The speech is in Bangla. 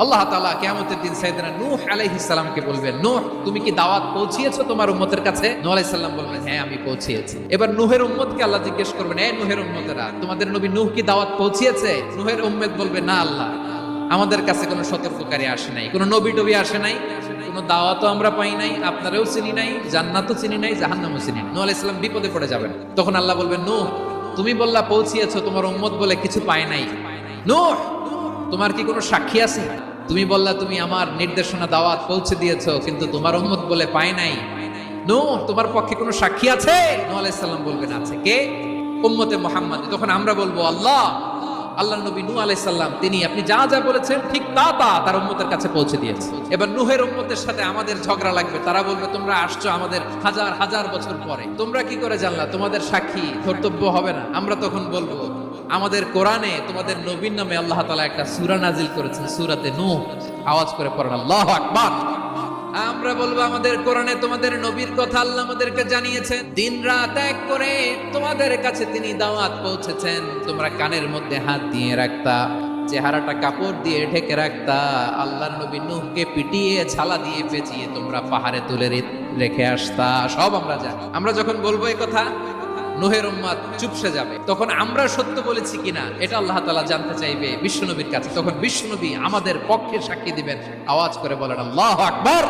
আল্লাহ তাআলা কিয়ামতের দিন সাইয়েদনা নূহ আলাইহিস সালামকে বলবেন, নূহ তুমি কি দাওয়াত পৌঁছিয়েছো তোমার উম্মতের কাছে? নূহ আলাইহিস সালাম বলবেন, হ্যাঁ আমি পৌঁছিয়েছি। এবার নূহের উম্মতকে আল্লাহ জিজ্ঞেস করবেন, এই নূহের উম্মতেরা তোমাদের নবী নূহ কি দাওয়াত পৌঁছিয়েছে? নূহের উম্মত বলবে, না আল্লাহ, আমাদের কাছে কোনো সতর্ককারী আসে নাই, কোনো নবী টবি আসে নাই, কোনো দাওয়াতও আমরা পাই নাই, আপনারাও চিনি নাই, জান্নাতও চিনি নাই, জাহান্নামও চিনি নাই। নূহ আলাইহিস সালাম বিপদে পড়ে যাবেন। তখন আল্লাহ বলবেন, নূহ তুমি বললা পৌঁছিয়েছো, তোমার উম্মত বলে কিছু পায় নাই। নূহ তোমার কি কোনো সাক্ষী আছে? তুমি বললা তুমি আমার নির্দেশনা দাওয়াত পৌঁছে দিয়েছো, কিন্তু তোমার উম্মত বলে পায় নাই। নূহ তোমার পক্ষে কোনো সাক্ষী আছে? নূহ আলাইহিস সালাম বলবেন, আছে। কে? উম্মতে মুহাম্মদ। তখন আমরা বলবো, আল্লাহ নবী নূহ আলাইহিস সালাম তিনি আপনি যা যা বলেছেন ঠিক তা তার উম্মতের কাছে পৌঁছে দিয়েছে। এবার নূহের উম্মতের সাথে আমাদের ঝগড়া লাগবে। তারা বলবে, তোমরা আসছো আমাদের হাজার হাজার বছর পরে, তোমরা কি করে জানলা? তোমাদের সাক্ষী ধর্তব্য হবে না? আমরা তখন বলবো, আমাদের কোরআনে তোমাদের নবীর নামে আল্লাহ তাআলা একটা সূরা নাজিল করেছেন, সূরাতে নূহ। আওয়াজ করে পড়েন আল্লাহু আকবার। আমরা বলবো, আমাদের কোরআনে তোমাদের নবীর কথা আল্লাহ আমাদেরকে জানিয়েছেন, দিন রাত এক করে তোমাদের কাছে তিনি দাওয়াত পৌঁছেছেন। তোমরা কানের মধ্যে হাত দিয়ে রাখতা, চেহারাটা কাপড় দিয়ে ঢেকে রাখতা, আল্লাহর নবী নূহকে পিটিয়ে ছালা দিয়ে পেঁচিয়ে তোমরা পাহাড়ে তুলে রেখে আসতা। সব আমরা জানি। আমরা যখন বলবো এই কথা, নূহের উম্মত চুপসে যাবে। তখন আমরা সত্য বলেছি কিনা এটা আল্লাহ তাআলা জানতে চাইবে বিশ্বনবীর কাছে। তখন বিশ্বনবী আমাদের পক্ষে সাক্ষী দিবেন। আওয়াজ করে বলেন আল্লাহু আকবার।